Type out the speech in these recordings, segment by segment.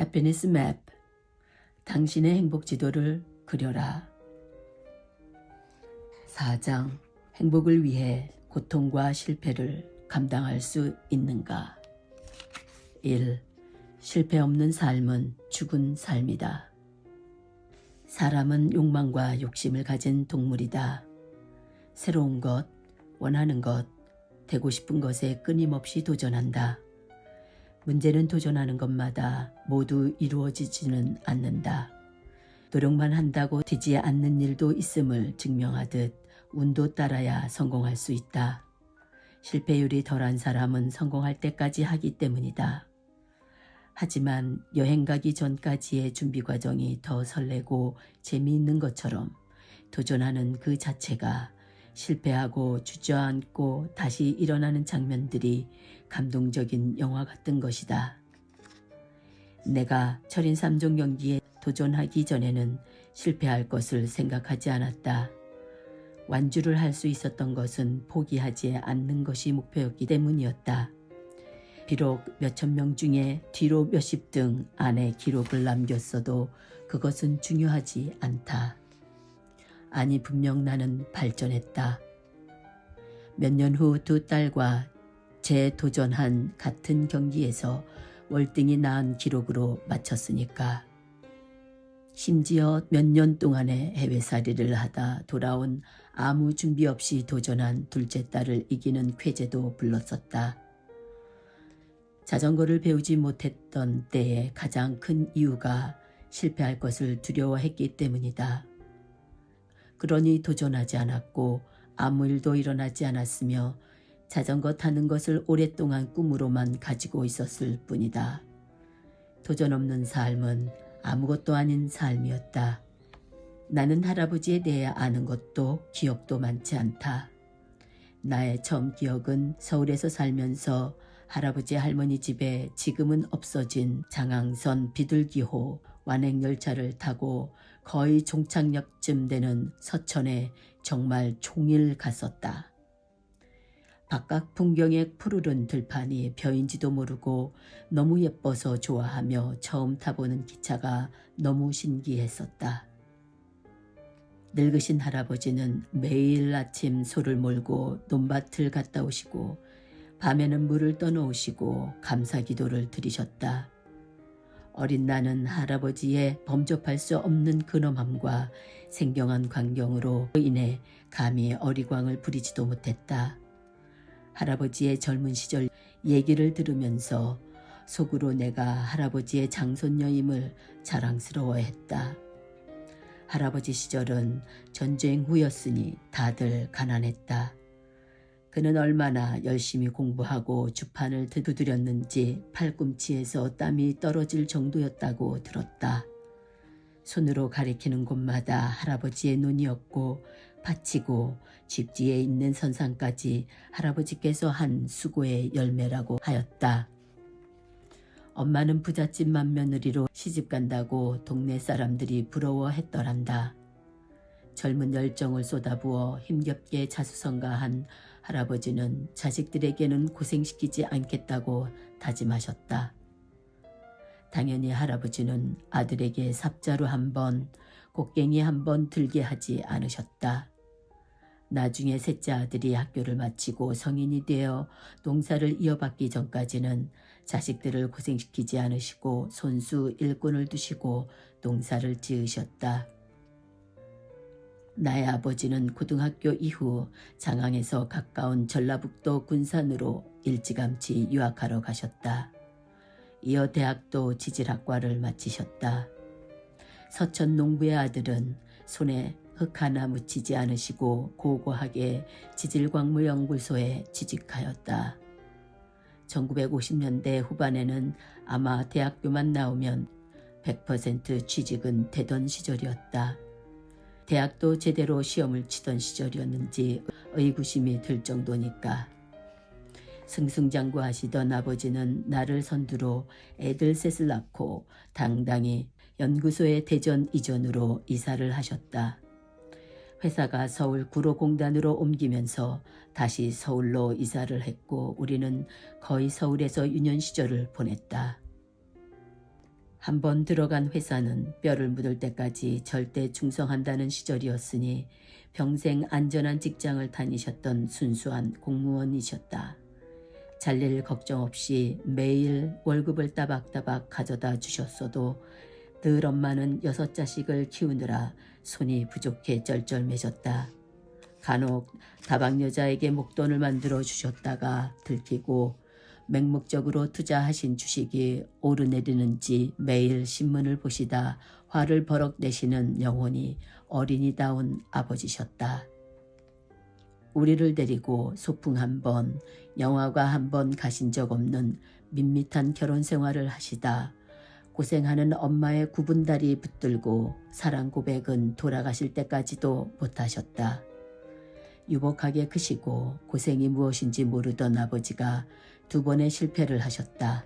Happiness Map. 당신의 행복 지도를 그려라. 4장. 행복을 위해 고통과 실패를 감당할 수 있는가? 1. 실패 없는 삶은 죽은 삶이다. 사람은 욕망과 욕심을 가진 동물이다. 새로운 것, 원하는 것, 되고 싶은 것에 끊임없이 도전한다. 문제는 도전하는 것마다 모두 이루어지지는 않는다. 노력만 한다고 되지 않는 일도 있음을 증명하듯 운도 따라야 성공할 수 있다. 실패율이 덜한 사람은 성공할 때까지 하기 때문이다. 하지만 여행 가기 전까지의 준비 과정이 더 설레고 재미있는 것처럼 도전하는 그 자체가 실패하고 주저앉고 다시 일어나는 장면들이 감동적인 영화 같은 것이다. 내가 철인 3종 경기에 도전하기 전에는 실패할 것을 생각하지 않았다. 완주를 할 수 있었던 것은 포기하지 않는 것이 목표였기 때문이었다. 비록 몇천 명 중에 뒤로 몇십 등 안에 기록을 남겼어도 그것은 중요하지 않다. 아니, 분명 나는 발전했다. 몇 년 후 두 딸과 재도전한 같은 경기에서 월등히 나은 기록으로 마쳤으니까. 심지어 몇 년 동안의 해외살이를 하다 돌아온 아무 준비 없이 도전한 둘째 딸을 이기는 쾌재도 불렀었다. 자전거를 배우지 못했던 때의 가장 큰 이유가 실패할 것을 두려워했기 때문이다. 그러니 도전하지 않았고 아무 일도 일어나지 않았으며 자전거 타는 것을 오랫동안 꿈으로만 가지고 있었을 뿐이다. 도전 없는 삶은 아무것도 아닌 삶이었다. 나는 할아버지에 대해 아는 것도 기억도 많지 않다. 나의 처음 기억은 서울에서 살면서 할아버지 할머니 집에 지금은 없어진 장항선 비둘기호 완행열차를 타고 거의 종착역쯤 되는 서천에 정말 종일 갔었다. 바깥 풍경의 푸르른 들판이 벼인지도 모르고 너무 예뻐서 좋아하며 처음 타보는 기차가 너무 신기했었다. 늙으신 할아버지는 매일 아침 소를 몰고 논밭을 갔다 오시고 밤에는 물을 떠놓으시고 감사기도를 드리셨다. 어린 나는 할아버지의 범접할 수 없는 근엄함과 생경한 광경으로 인해 감히 어리광을 부리지도 못했다. 할아버지의 젊은 시절 얘기를 들으면서 속으로 내가 할아버지의 장손녀임을 자랑스러워했다. 할아버지 시절은 전쟁 후였으니 다들 가난했다. 그는 얼마나 열심히 공부하고 주판을 두드렸는지 팔꿈치에서 땀이 떨어질 정도였다고 들었다. 손으로 가리키는 곳마다 할아버지의 눈이었고 바치고 집 뒤에 있는 선상까지 할아버지께서 한 수고의 열매라고 하였다. 엄마는 부잣집 맏며느리로 시집간다고 동네 사람들이 부러워했더란다. 젊은 열정을 쏟아부어 힘겹게 자수성가한 할아버지는 자식들에게는 고생시키지 않겠다고 다짐하셨다. 당연히 할아버지는 아들에게 삽자루 한 번, 곡괭이 한 번 들게 하지 않으셨다. 나중에 셋째 아들이 학교를 마치고 성인이 되어 농사를 이어받기 전까지는 자식들을 고생시키지 않으시고 손수 일꾼을 두시고 농사를 지으셨다. 나의 아버지는 고등학교 이후 장항에서 가까운 전라북도 군산으로 일찌감치 유학하러 가셨다. 이어 대학도 지질학과를 마치셨다. 서천 농부의 아들은 손에 흙 하나 묻히지 않으시고 고고하게 지질광무연구소에 취직하였다. 1950년대 후반에는 아마 대학교만 나오면 100% 취직은 되던 시절이었다. 대학도 제대로 시험을 치던 시절이었는지 의구심이 들 정도니까. 승승장구하시던 아버지는 나를 선두로 애들 셋을 낳고 당당히 연구소의 대전 이전으로 이사를 하셨다. 회사가 서울 구로공단으로 옮기면서 다시 서울로 이사를 했고 우리는 거의 서울에서 유년 시절을 보냈다. 한번 들어간 회사는 뼈를 묻을 때까지 절대 충성한다는 시절이었으니 평생 안전한 직장을 다니셨던 순수한 공무원이셨다. 잘릴 걱정 없이 매일 월급을 따박따박 가져다 주셨어도 늘 엄마는 6자식을 키우느라 손이 부족해 쩔쩔매졌다. 간혹 다방 여자에게 목돈을 만들어 주셨다가 들키고 맹목적으로 투자하신 주식이 오르내리는지 매일 신문을 보시다 화를 버럭 내시는 영혼이 어린이다운 아버지셨다. 우리를 데리고 소풍 한 번, 영화가 한 번 가신 적 없는 밋밋한 결혼 생활을 하시다 고생하는 엄마의 구분다리 붙들고 사랑 고백은 돌아가실 때까지도 못하셨다. 유복하게 크시고 고생이 무엇인지 모르던 아버지가 2번의 실패를 하셨다.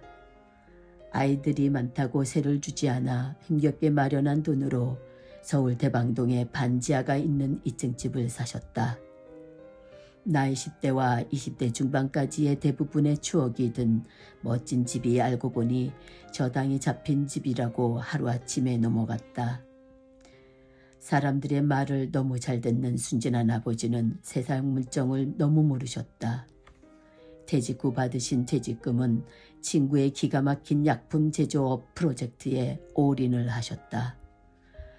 아이들이 많다고 세를 주지 않아 힘겹게 마련한 돈으로 서울 대방동에 반지하가 있는 2층 집을 사셨다. 나이 10대와 20대 중반까지의 대부분의 추억이 든 멋진 집이 알고 보니 저당이 잡힌 집이라고 하루아침에 넘어갔다. 사람들의 말을 너무 잘 듣는 순진한 아버지는 세상 물정을 너무 모르셨다. 퇴직 후 받으신 퇴직금은 친구의 기가 막힌 약품 제조업 프로젝트에 올인을 하셨다.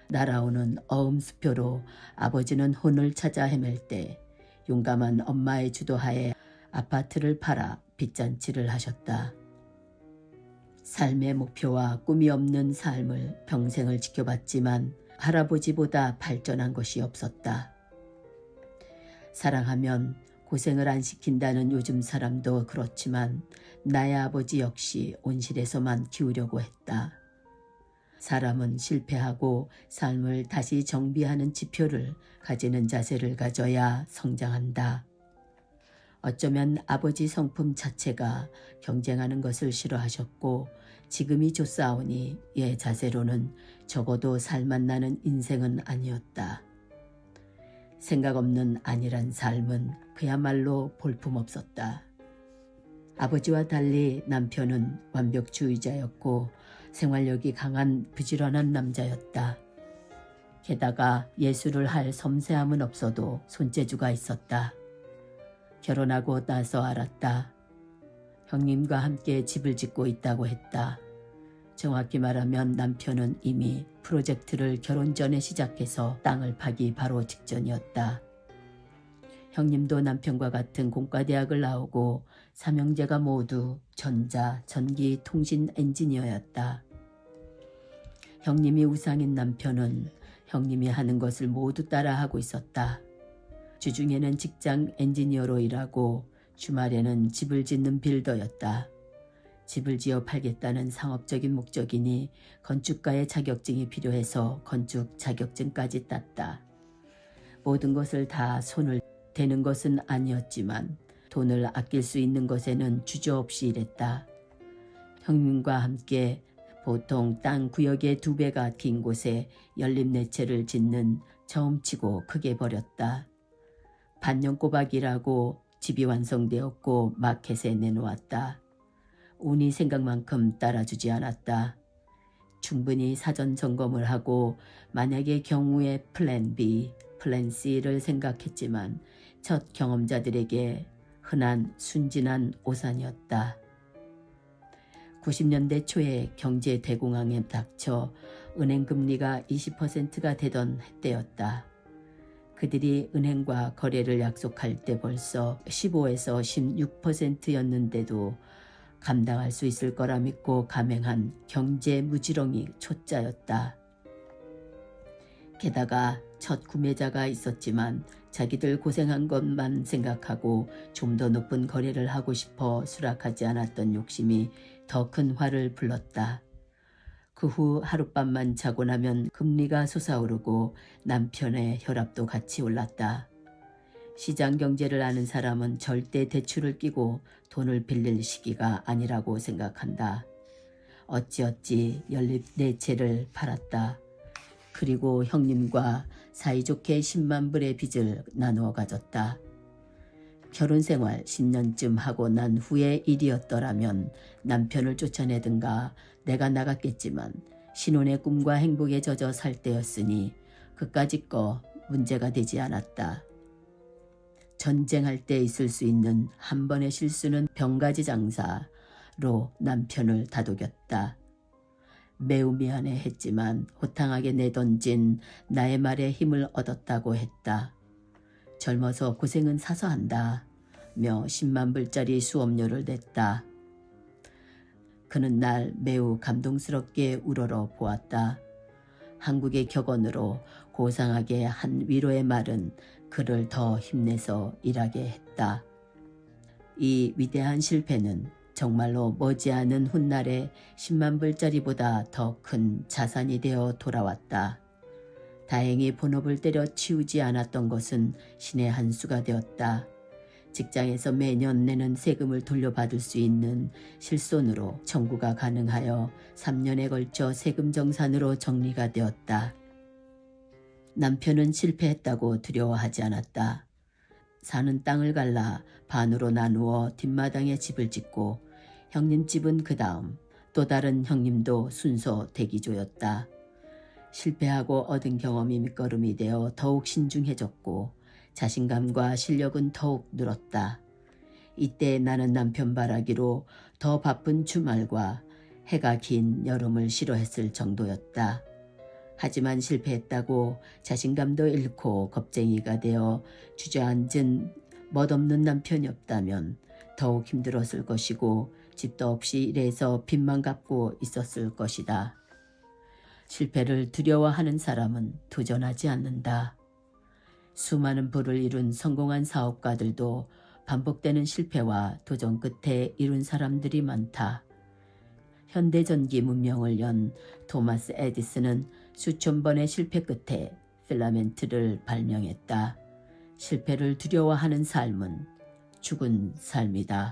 날아오는 어음수표로 아버지는 혼을 찾아 헤맬 때 용감한 엄마의 주도하에 아파트를 팔아 빚잔치를 하셨다. 삶의 목표와 꿈이 없는 삶을 평생을 지켜봤지만 할아버지보다 발전한 것이 없었다. 사랑하면 고생을 안 시킨다는 요즘 사람도 그렇지만 나의 아버지 역시 온실에서만 키우려고 했다. 사람은 실패하고 삶을 다시 정비하는 지표를 가지는 자세를 가져야 성장한다. 어쩌면 아버지 성품 자체가 경쟁하는 것을 싫어하셨고 지금이 좋사오니 얘 자세로는 적어도 살맛나는 인생은 아니었다. 생각 없는 안일한 삶은 그야말로 볼품없었다. 아버지와 달리 남편은 완벽주의자였고 생활력이 강한 부지런한 남자였다. 게다가 예술을 할 섬세함은 없어도 손재주가 있었다. 결혼하고 나서 알았다. 형님과 함께 집을 짓고 있다고 했다. 정확히 말하면 남편은 이미 프로젝트를 결혼 전에 시작해서 땅을 파기 바로 직전이었다. 형님도 남편과 같은 공과대학을 나오고 삼형제가 모두 전자, 전기, 통신 엔지니어였다. 형님이 우상인 남편은 형님이 하는 것을 모두 따라하고 있었다. 주중에는 직장 엔지니어로 일하고 주말에는 집을 짓는 빌더였다. 집을 지어 팔겠다는 상업적인 목적이니 건축가의 자격증이 필요해서 건축 자격증까지 땄다. 모든 것을 다 손을 대는 것은 아니었지만 돈을 아낄 수 있는 것에는 주저없이 일했다. 형님과 함께 보통 땅 구역의 2배가 긴 곳에 연립내체를 짓는 처음치고 크게 버렸다. 반년 꼬박이라고 집이 완성되었고 마켓에 내놓았다. 운이 생각만큼 따라주지 않았다. 충분히 사전 점검을 하고 만약의 경우에 플랜 B, 플랜 C를 생각했지만 첫 경험자들에게 흔한 순진한 오산이었다. 90년대 초에 경제 대공황에 닥쳐 은행 금리가 20%가 되던 때였다. 그들이 은행과 거래를 약속할 때 벌써 15에서 16%였는데도 감당할 수 있을 거라 믿고 감행한 경제 무지렁이 초짜였다. 게다가 첫 구매자가 있었지만 자기들 고생한 것만 생각하고 좀 더 높은 거래를 하고 싶어 수락하지 않았던 욕심이 더 큰 화를 불렀다. 그 후 하룻밤만 자고 나면 금리가 솟아오르고 남편의 혈압도 같이 올랐다. 시장 경제를 아는 사람은 절대 대출을 끼고 돈을 빌릴 시기가 아니라고 생각한다. 어찌어찌 연립내체를 팔았다. 그리고 형님과 사이좋게 10만 불의 빚을 나누어 가졌다. 결혼생활 10년쯤 하고 난 후의 일이었더라면 남편을 쫓아내든가 내가 나갔겠지만 신혼의 꿈과 행복에 젖어 살 때였으니 그까짓 거 문제가 되지 않았다. 전쟁할 때 있을 수 있는 한 번의 실수는 병가지 장사로 남편을 다독였다. 매우 미안해 했지만 호탕하게 내던진 나의 말에 힘을 얻었다고 했다. 젊어서 고생은 사서 한다 며 10만 불짜리 수업료를 냈다. 그는 날 매우 감동스럽게 우러러 보았다. 한국의 격언으로 고상하게 한 위로의 말은 그를 더 힘내서 일하게 했다. 이 위대한 실패는 정말로 머지않은 훗날에 10만 불짜리보다 더 큰 자산이 되어 돌아왔다. 다행히 본업을 때려치우지 않았던 것은 신의 한 수가 되었다. 직장에서 매년 내는 세금을 돌려받을 수 있는 실손으로 청구가 가능하여 3년에 걸쳐 세금 정산으로 정리가 되었다. 남편은 실패했다고 두려워하지 않았다. 사는 땅을 갈라 반으로 나누어 뒷마당에 집을 짓고 형님 집은 그 다음 또 다른 형님도 순서 대기조였다. 실패하고 얻은 경험이 밑거름이 되어 더욱 신중해졌고 자신감과 실력은 더욱 늘었다. 이때 나는 남편 바라기로 더 바쁜 주말과 해가 긴 여름을 싫어했을 정도였다. 하지만 실패했다고 자신감도 잃고 겁쟁이가 되어 주저앉은 멋없는 남편이 없다면 더욱 힘들었을 것이고 집도 없이 일해서 빚만 갚고 있었을 것이다. 실패를 두려워하는 사람은 도전하지 않는다. 수많은 부를 이룬 성공한 사업가들도 반복되는 실패와 도전 끝에 이룬 사람들이 많다. 현대전기 문명을 연 토마스 에디슨은 수천 번의 실패 끝에 필라멘트를 발명했다. 실패를 두려워하는 삶은 죽은 삶이다.